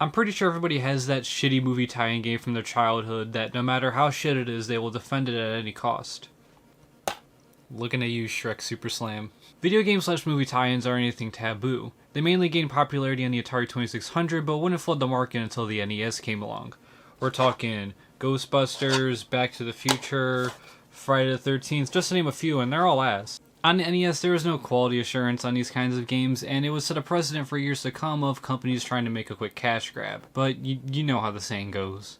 I'm pretty sure everybody has that shitty movie tie-in game from their childhood that no matter how shit it is, they will defend it at any cost. Looking at you, Shrek Super Slam. Video game / movie tie-ins aren't anything taboo. They mainly gained popularity on the Atari 2600, but wouldn't flood the market until the NES came along. We're talking Ghostbusters, Back to the Future, Friday the 13th, just to name a few, and they're all ass. On the NES, there was no quality assurance on these kinds of games, and it would set a precedent for years to come of companies trying to make a quick cash grab. But you know how the saying goes.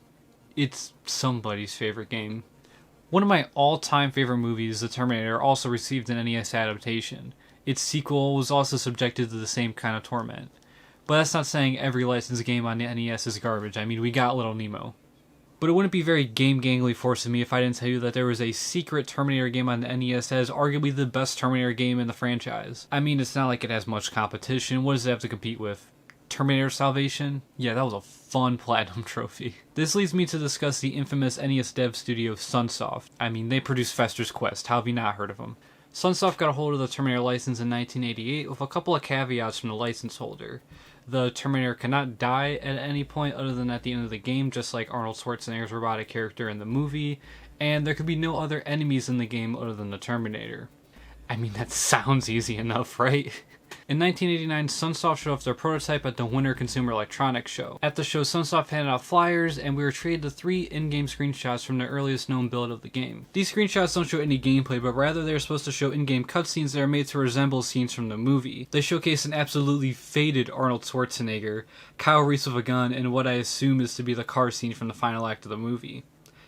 It's somebody's favorite game. One of my all-time favorite movies, The Terminator, also received an NES adaptation. Its sequel was also subjected to the same kind of torment. But that's not saying every licensed game on the NES is garbage. I mean, we got Little Nemo. But it wouldn't be very game-gangly forcing me if I didn't tell you that there was a secret Terminator game on the NES that is arguably the best Terminator game in the franchise. I mean, it's not like it has much competition. What does it have to compete with? Terminator Salvation? Yeah, that was a fun platinum trophy. This leads me to discuss the infamous NES dev studio Sunsoft. I mean, they produced Fester's Quest. How have you not heard of them? Sunsoft got a hold of the Terminator license in 1988 with a couple of caveats from the license holder. The Terminator cannot die at any point other than at the end of the game, just like Arnold Schwarzenegger's robotic character in the movie, and there could be no other enemies in the game other than the Terminator. I mean, that sounds easy enough, right? In 1989, Sunsoft showed off their prototype at the Winter Consumer Electronics Show. At the show, Sunsoft handed out flyers, and we were treated to 3 in-game screenshots from the earliest known build of the game. These screenshots don't show any gameplay, but rather they are supposed to show in-game cutscenes that are made to resemble scenes from the movie. They showcase an absolutely faded Arnold Schwarzenegger, Kyle Reese with a gun, and what I assume is to be the car scene from the final act of the movie.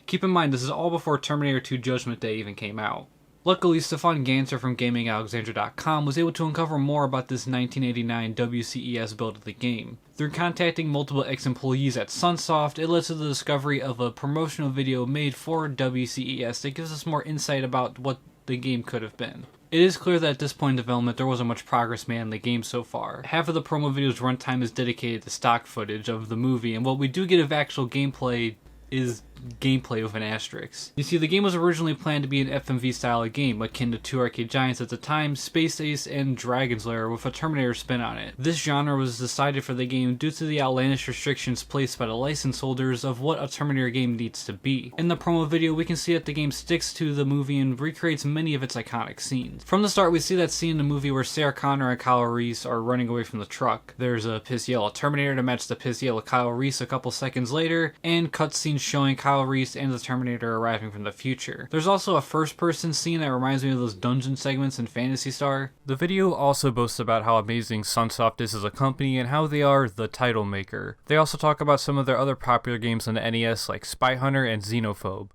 Keep in mind, this is all before Terminator 2 Judgment Day even came out. Luckily, Stefan Ganser from GamingAlexandria.com was able to uncover more about this 1989 WCES build of the game. Through contacting multiple ex-employees at Sunsoft, it led to the discovery of a promotional video made for WCES that gives us more insight about what the game could have been. It is clear that at this point in development there wasn't much progress made on the game so far. Half of the promo video's runtime is dedicated to stock footage of the movie, and what we do get of actual gameplay is gameplay with an asterisk. You see, the game was originally planned to be an FMV style of game, akin to 2 Arcade Giants at the time, Space Ace, and Dragon's Lair with a Terminator spin on it. This genre was decided for the game due to the outlandish restrictions placed by the license holders of what a Terminator game needs to be. In the promo video, we can see that the game sticks to the movie and recreates many of its iconic scenes. From the start, we see that scene in the movie where Sarah Connor and Kyle Reese are running away from the truck. There's a piss yellow Terminator to match the piss yellow Kyle Reese a couple seconds later, and cutscenes showing Kyle Reese and the Terminator arriving from the future. There's also a first-person scene that reminds me of those dungeon segments in Phantasy Star. The video also boasts about how amazing Sunsoft is as a company and how they are the title maker. They also talk about some of their other popular games on the NES like Spy Hunter and Xenophobe.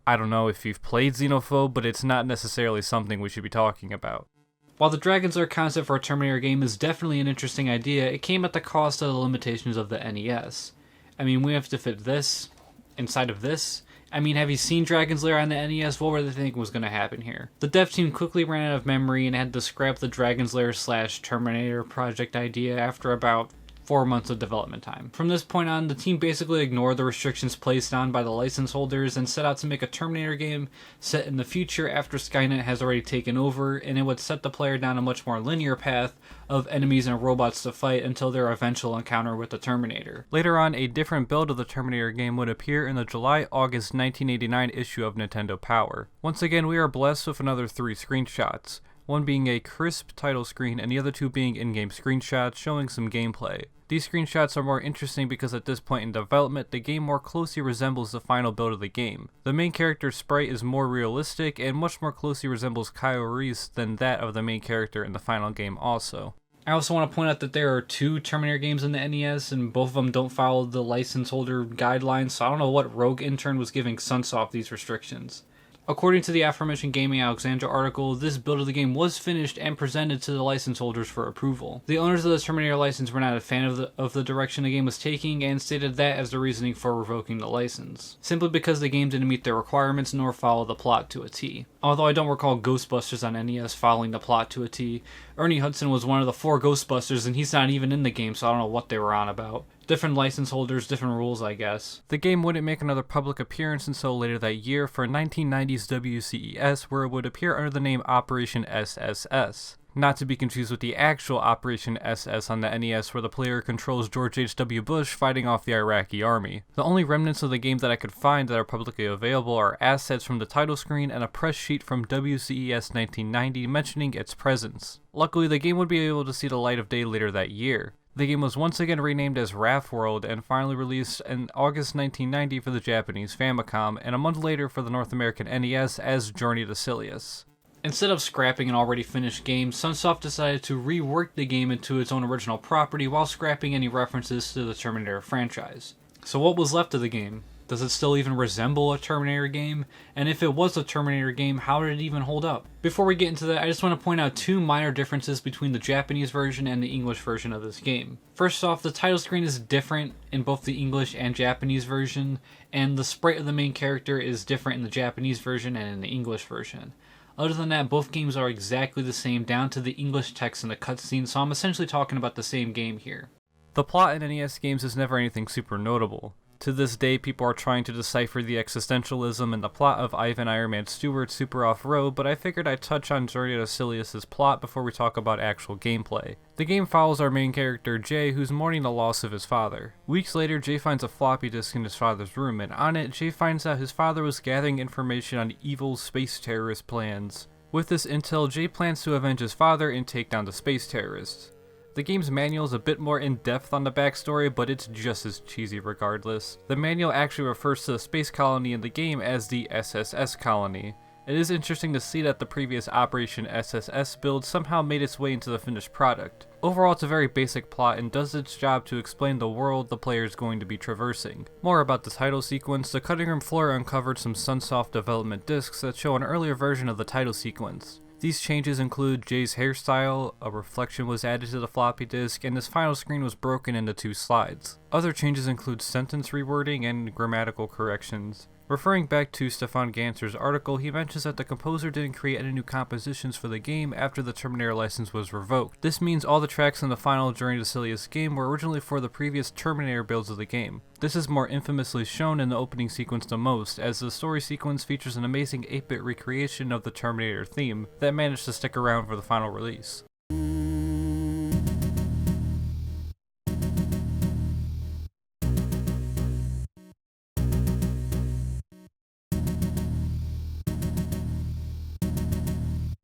I don't know if you've played Xenophobe, but it's not necessarily something we should be talking about. While the Dragon's Lair concept for a Terminator game is definitely an interesting idea, it came at the cost of the limitations of the NES. I mean, we have to fit this inside of this. I mean, have you seen Dragon's Lair on the NES? What were they thinking was going to happen here? The dev team quickly ran out of memory and had to scrap the Dragon's Lair / Terminator project idea after about 4 months of development time. From this point on, the team basically ignored the restrictions placed on by the license holders and set out to make a Terminator game set in the future after Skynet has already taken over, and it would set the player down a much more linear path of enemies and robots to fight until their eventual encounter with the Terminator. Later on, a different build of the Terminator game would appear in the July-August 1989 issue of Nintendo Power. Once again, we are blessed with another 3 screenshots, one being a crisp title screen and the other 2 being in-game screenshots showing some gameplay. These screenshots are more interesting because at this point in development, the game more closely resembles the final build of the game. The main character's sprite is more realistic and much more closely resembles Kyle Reese than that of the main character in the final game also. I also want to point out that there are 2 Terminator games in the NES, and both of them don't follow the license holder guidelines, so I don't know what rogue intern was giving Sunsoft these restrictions. According to the aforementioned Gaming Alexandria article, this build of the game was finished and presented to the license holders for approval. The owners of the Terminator license were not a fan of the direction the game was taking and stated that as the reasoning for revoking the license, simply because the game didn't meet their requirements nor follow the plot to a T. Although I don't recall Ghostbusters on NES following the plot to a T, Ernie Hudson was one of the 4 Ghostbusters and he's not even in the game, so I don't know what they were on about. Different license holders, different rules, I guess. The game wouldn't make another public appearance until later that year for 1990's WCES, where it would appear under the name Operation SSS. not to be confused with the actual Operation SS on the NES where the player controls George H.W. Bush fighting off the Iraqi army. The only remnants of the game that I could find that are publicly available are assets from the title screen and a press sheet from WCES 1990 mentioning its presence. Luckily, the game would be able to see the light of day later that year. The game was once again renamed as Wrath World and finally released in August 1990 for the Japanese Famicom, and a month later for the North American NES as Journey to Silius. Instead of scrapping an already finished game, Sunsoft decided to rework the game into its own original property while scrapping any references to the Terminator franchise. So what was left of the game? Does it still even resemble a Terminator game? And if it was a Terminator game, how did it even hold up? Before we get into that, I just want to point out two minor differences between the Japanese version and the English version of this game. First off, the title screen is different in both the English and Japanese version, and the sprite of the main character is different in the Japanese version and in the English version. Other than that, both games are exactly the same down to the English text in the cutscene, so I'm essentially talking about the same game here. The plot in NES games is never anything super notable. To this day, people are trying to decipher the existentialism in the plot of Ivan Iron Man Stewart's Super Off-Road, but I figured I'd touch on Journey to Silius' plot before we talk about actual gameplay. The game follows our main character, Jay, who's mourning the loss of his father. Weeks later, Jay finds a floppy disk in his father's room, and on it, Jay finds out his father was gathering information on evil space terrorist plans. With this intel, Jay plans to avenge his father and take down the space terrorists. The game's manual is a bit more in-depth on the backstory, but it's just as cheesy regardless. The manual actually refers to the space colony in the game as the SSS colony. It is interesting to see that the previous Operation SSS build somehow made its way into the finished product. Overall, it's a very basic plot and does its job to explain the world the player is going to be traversing. More about the title sequence, the cutting room floor uncovered some Sunsoft development discs that show an earlier version of the title sequence. These changes include Jay's hairstyle, a reflection was added to the floppy disk, and this final screen was broken into 2 slides. Other changes include sentence rewording and grammatical corrections. Referring back to Stefan Ganser's article, he mentions that the composer didn't create any new compositions for the game after the Terminator license was revoked. This means all the tracks in the final Journey to Silius game were originally for the previous Terminator builds of the game. This is more infamously shown in the opening sequence the most, as the story sequence features an amazing 8-bit recreation of the Terminator theme that managed to stick around for the final release.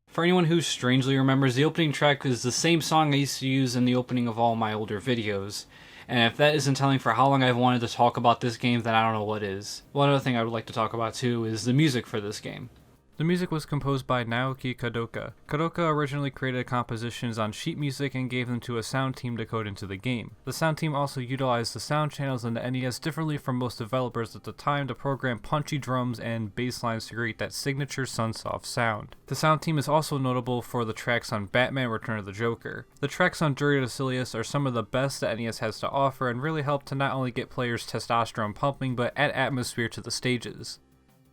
For anyone who strangely remembers, the opening track is the same song I used to use in the opening of all my older videos. And if that isn't telling for how long I've wanted to talk about this game, then I don't know what is. One other thing I would like to talk about too is the music for this game. The music was composed by Naoki Kadoka. Kadoka originally created compositions on sheet music and gave them to a sound team to code into the game. The sound team also utilized the sound channels in the NES differently from most developers at the time to program punchy drums and bass lines to create that signature Sunsoft sound. The sound team is also notable for the tracks on Batman Return of the Joker. The tracks on Journey to Silius are some of the best that NES has to offer and really help to not only get players' testosterone pumping but add atmosphere to the stages.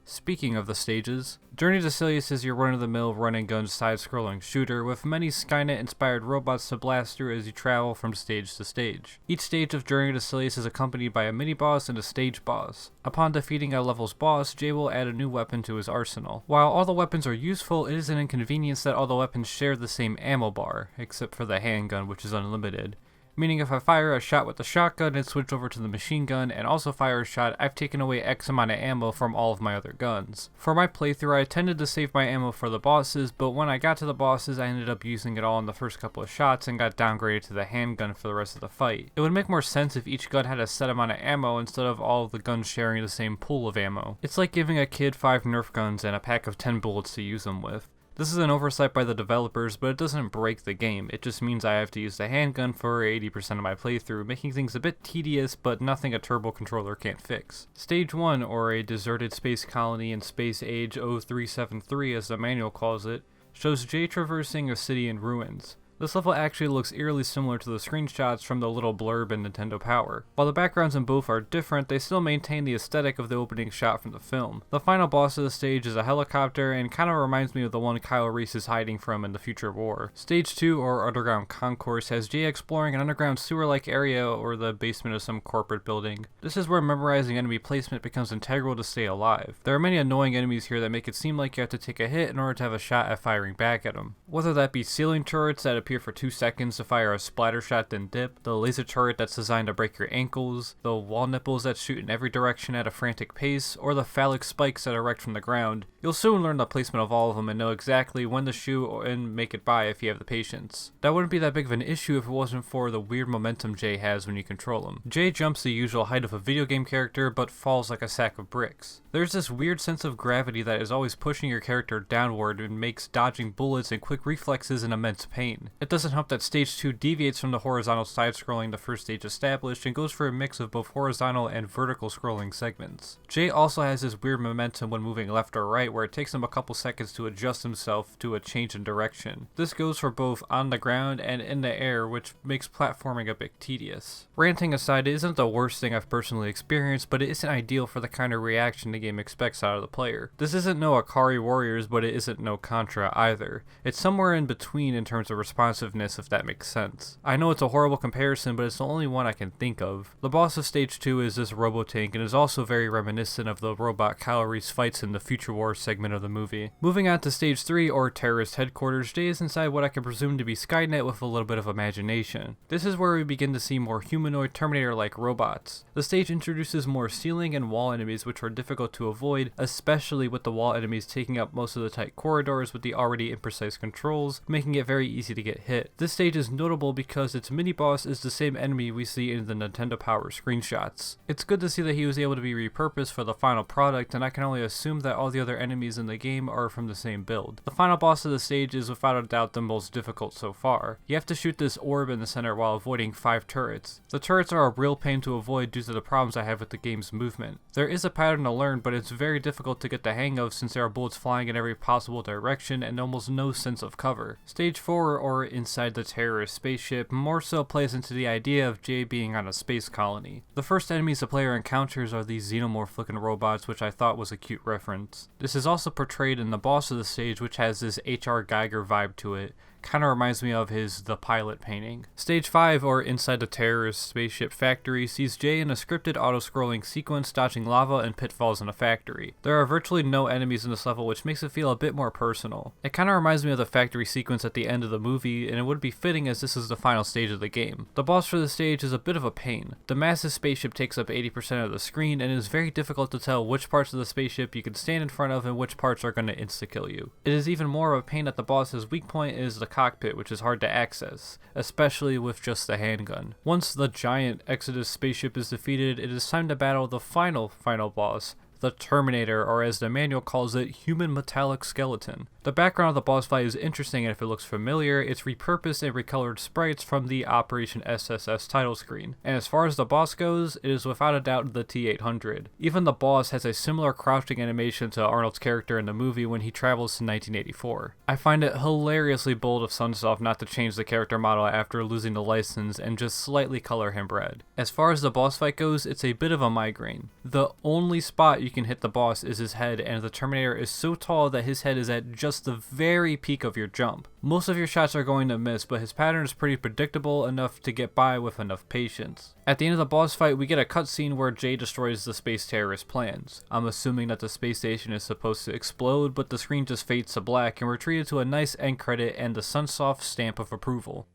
Speaking of the stages, Journey to Silius is your run-of-the-mill run-and-gun side-scrolling shooter with many Skynet-inspired robots to blast through as you travel from stage to stage. Each stage of Journey to Silius is accompanied by a mini-boss and a stage boss. Upon defeating a level's boss, Jay will add a new weapon to his arsenal. While all the weapons are useful, it is an inconvenience that all the weapons share the same ammo bar, except for the handgun, which is unlimited. Meaning if I fire a shot with the shotgun and switch over to the machine gun and also fire a shot, I've taken away X amount of ammo from all of my other guns. For my playthrough, I tended to save my ammo for the bosses, but when I got to the bosses, I ended up using it all in the first couple of shots and got downgraded to the handgun for the rest of the fight. It would make more sense if each gun had a set amount of ammo instead of all of the guns sharing the same pool of ammo. It's like giving a kid 5 Nerf guns and a pack of 10 bullets to use them with. This is an oversight by the developers, but it doesn't break the game. It just means I have to use the handgun for 80% of my playthrough, making things a bit tedious, but nothing a turbo controller can't fix. Stage 1, or a deserted space colony in space age 0373 as the manual calls it, shows Jay traversing a city in ruins. This level actually looks eerily similar to the screenshots from the little blurb in Nintendo Power. While the backgrounds in both are different, they still maintain the aesthetic of the opening shot from the film. The final boss of the stage is a helicopter and kinda reminds me of the one Kyle Reese is hiding from in the future war. Stage 2, or Underground Concourse, has Jay exploring an underground sewer-like area or the basement of some corporate building. This is where memorizing enemy placement becomes integral to stay alive. There are many annoying enemies here that make it seem like you have to take a hit in order to have a shot at firing back at them. Whether that be ceiling turrets that appear for 2 seconds to fire a splatter shot then dip, the laser turret that's designed to break your ankles, the wall nipples that shoot in every direction at a frantic pace, or the phallic spikes that erect from the ground, you'll soon learn the placement of all of them and know exactly when to shoot and make it by if you have the patience. That wouldn't be that big of an issue if it wasn't for the weird momentum Jay has when you control him. Jay jumps the usual height of a video game character but falls like a sack of bricks. There's this weird sense of gravity that is always pushing your character downward and makes dodging bullets and quick reflexes an immense pain. It doesn't help that stage 2 deviates from the horizontal side-scrolling the first stage established and goes for a mix of both horizontal and vertical scrolling segments. Jay also has this weird momentum when moving left or right where it takes him a couple seconds to adjust himself to a change in direction. This goes for both on the ground and in the air, which makes platforming a bit tedious. Ranting aside, it isn't the worst thing I've personally experienced, but it isn't ideal for the kind of reaction the game expects out of the player. This isn't no Akari Warriors, but it isn't no Contra either. It's somewhere in between in terms of responsiveness, if that makes sense. I know it's a horrible comparison, but it's the only one I can think of. The boss of stage 2 is this robo-tank and is also very reminiscent of the robot Kyle Reese fights in the Future War segment of the movie. Moving on to stage 3, or Terrorist Headquarters, Jay is inside what I can presume to be Skynet with a little bit of imagination. This is where we begin to see more humanoid Terminator-like robots. The stage introduces more ceiling and wall enemies which are difficult to avoid, especially with the wall enemies taking up most of the tight corridors with the already imprecise controls, making it very easy to get hit. This stage is notable because its mini-boss is the same enemy we see in the Nintendo Power screenshots. It's good to see that he was able to be repurposed for the final product, and I can only assume that all the other enemies in the game are from the same build. The final boss of the stage is without a doubt the most difficult so far. You have to shoot this orb in the center while avoiding 5 turrets. The turrets are a real pain to avoid due to the problems I have with the game's movement. There is a pattern to learn, but it's very difficult to get the hang of since there are bullets flying in every possible direction and almost no sense of cover. Stage 4, or Inside the Terrorist Spaceship, more so plays into the idea of Jay being on a space colony. The first enemies the player encounters are these xenomorph-looking robots, which I thought was a cute reference. This is also portrayed in the boss of the stage, which has this H.R. Geiger vibe to it. Kinda reminds me of his The Pilot painting. Stage 5, or Inside the Terrorist Spaceship Factory, sees Jay in a scripted auto-scrolling sequence dodging lava and pitfalls in a factory. There are virtually no enemies in this level, which makes it feel a bit more personal. It kinda reminds me of the factory sequence at the end of the movie, and it would be fitting as this is the final stage of the game. The boss for the stage is a bit of a pain. The massive spaceship takes up 80% of the screen, and it is very difficult to tell which parts of the spaceship you can stand in front of and which parts are going to insta-kill you. It is even more of a pain that the boss's weak point is the cockpit, which is hard to access, especially with just the handgun. Once the giant Exodus spaceship is defeated, it is time to battle the final boss, the Terminator, or as the manual calls it, human metallic skeleton. The background of the boss fight is interesting, and if it looks familiar, it's repurposed and recolored sprites from the Operation SSS title screen. And as far as the boss goes, it is without a doubt the T-800. Even the boss has a similar crouching animation to Arnold's character in the movie when he travels to 1984. I find it hilariously bold of Sunsoft not to change the character model after losing the license and just slightly color him red. As far as the boss fight goes, it's a bit of a migraine. The only spot you can hit the boss is his head, and the Terminator is so tall that his head is at just the very peak of your jump. Most of your shots are going to miss, but his pattern is pretty predictable enough to get by with enough patience. At the end of the boss fight, we get a cutscene where Jay destroys the space terrorist plans. I'm assuming that the space station is supposed to explode, but the screen just fades to black and we're treated to a nice end credit and the Sunsoft stamp of approval.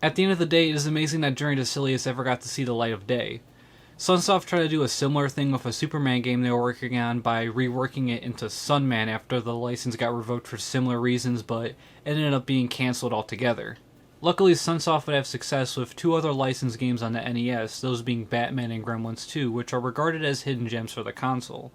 At the end of the day, it is amazing that Journey to Silius ever got to see the light of day. Sunsoft tried to do a similar thing with a Superman game they were working on by reworking it into Sunman after the license got revoked for similar reasons, but it ended up being cancelled altogether. Luckily, Sunsoft would have success with 2 other licensed games on the NES, those being Batman and Gremlins 2, which are regarded as hidden gems for the console.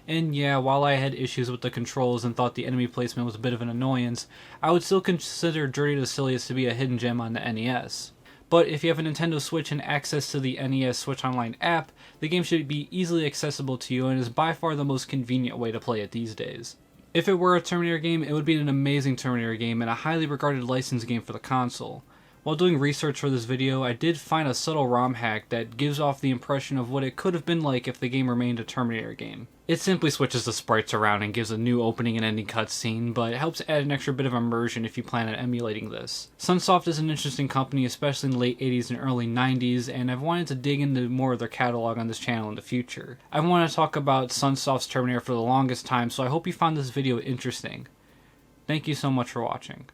And yeah, while I had issues with the controls and thought the enemy placement was a bit of an annoyance, I would still consider Journey to Silius to be a hidden gem on the NES. But if you have a Nintendo Switch and access to the NES Switch Online app, the game should be easily accessible to you and is by far the most convenient way to play it these days. If it were a Terminator game, it would be an amazing Terminator game and a highly regarded licensed game for the console. While doing research for this video, I did find a subtle ROM hack that gives off the impression of what it could have been like if the game remained a Terminator game. It simply switches the sprites around and gives a new opening and ending cutscene, but it helps add an extra bit of immersion if you plan on emulating this. Sunsoft is an interesting company, especially in the late 80s and early 90s, and I've wanted to dig into more of their catalog on this channel in the future. I want to talk about Sunsoft's Terminator for the longest time, so I hope you found this video interesting. Thank you so much for watching.